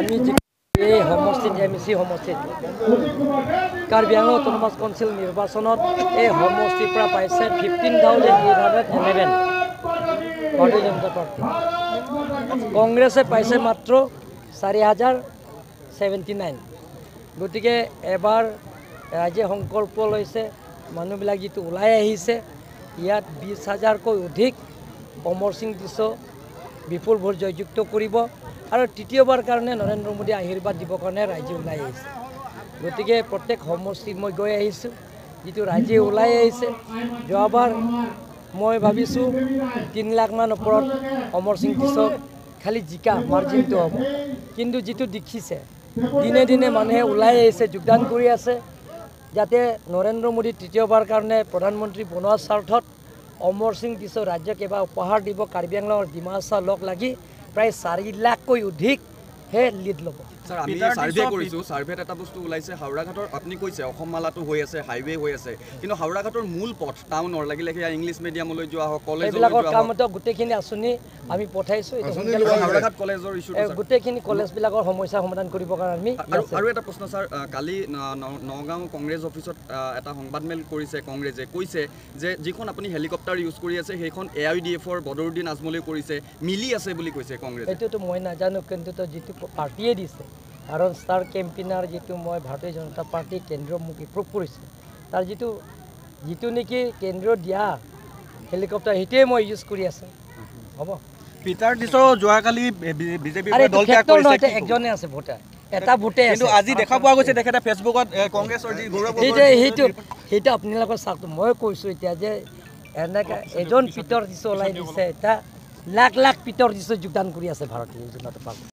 আমি এই সমষ্টিত এমএচি সমষ্টিত কাৰ্বি আংলং অটোনমাস কাউন্সিল নিৰ্বাচনত এই সমষ্টিৰ পৰা পাইছে 15,811 ভাৰতীয় জনতা পাৰ্টি। কংগ্ৰেছে পাইছে মাত্ৰ 4,079। গতিকে এবাৰ ৰাজ্যে সংকল্প লৈছে, মানুহবিলাক যিটো ওলাই আহিছে, ইয়াত 20,000কৈ অধিক অমৰ সিং টিছ বিপুল ভোট জয়যুক্ত কৰিব আৰু তৃতীয়বাৰ কাৰণে নৰেন্দ্ৰ মোদী আশীৰ্বাদ দিবৰ কাৰণে ৰাইজে ওলাই আহিছে। গতিকে প্ৰত্যেক সমষ্টিত মই গৈ আহিছোঁ, যিটো ৰাইজে ওলাই আহিছে। যোৱাবাৰ মই ভাবিছোঁ 3 লাখমান ওপৰত অমৰ সিং টিছক খালি জিকা মাৰ্জিনটো হ'ব, কিন্তু যিটো দেখিছে দিনে দিনে মানুহে ওলাই আহিছে, যোগদান কৰি আছে, যাতে নৰেন্দ্ৰ মোদী তৃতীয়বাৰ কাৰণে প্ৰধানমন্ত্ৰী বনোৱাৰ স্বাৰ্থত অমৰ সিং টিছ ৰাজ্যক এবাৰ উপহাৰ দিব। কাৰ্বি আংলঙৰ ডিমাচা লগ লাগি প্ৰায় 4 লাখকৈ অধিকহে লিড ল'ব। স্যাৰ আমি সাৰ্ভে কৰিছো, সাৰ্ভেত এটা বস্তু ওলাইছে, হাওড়াঘাটৰ আপুনি কৈছে অসম মালাটো হৈ আছে, হাইৱে হৈ আছে, কিন্তু হাওড়াঘাটৰ মূল পথ টাউনৰ লাগিলে সেয়া ইংলিছ মিডিয়ামলৈ যোৱা হওক, কলেজলৈ যোৱা হওক, এইবিলাকৰ কামত গোটেইখিনি আঁচনি আমি পঠাইছোঁ। হাওড়াঘাট কলেজৰ ইস্যুটো গোটেইখিনি কলেজবিলাকৰ সমস্যা সমাধান কৰিবৰ কাৰণে আমি আৰু এটা প্ৰশ্ন স্যাৰ, কালি নগাঁও কংগ্ৰেছ অফিচত এটা সংবাদমেল কৰিছে কংগ্ৰেছে, কৈছে যে যিখন আপুনি হেলিকপ্টাৰ ইউজ কৰি আছে সেইখন AIDFৰ বদৰুদ্দিন আজমলে কৰিছে, মিলি আছে বুলি কৈছে কংগ্ৰেছে। এইটোতো মই নাজানো, কিন্তু যিটো পাৰ্টিয়ে দিছে, কাৰণ ষ্টাৰ কেম্পেইনাৰ যিটো মই ভাৰতীয় জনতা পাৰ্টি কেন্দ্ৰীয় মোক এপ্ৰুভ কৰিছে, তাৰ যিটো নেকি কেন্দ্ৰীয় দিয়া হেলিকপ্টাৰ সেইটোৱে মই ইউজ কৰি আছোঁ। হ'ব, পিটাৰ টিছৰ যোৱাকালি বিজেপিৰ দল ত্যাগ কৰিছে, একজনে আছে ভোটাৰ, এটা ভোটে আছে। কিন্তু আজি দেখা পোৱা গৈছে তেখেতে ফেচবুকত কংগ্ৰেছৰ যি গৌৰৱ সেইটো আপোনালোকৰ চাওক। মই কৈছোঁ এতিয়া যে এনেকৈ এজন পিটাৰ টিছ ওলাই দিছে, এটা লাখ লাখ পিটাৰ টিছ যোগদান কৰি আছে ভাৰতীয় জনতা পাৰ্টি।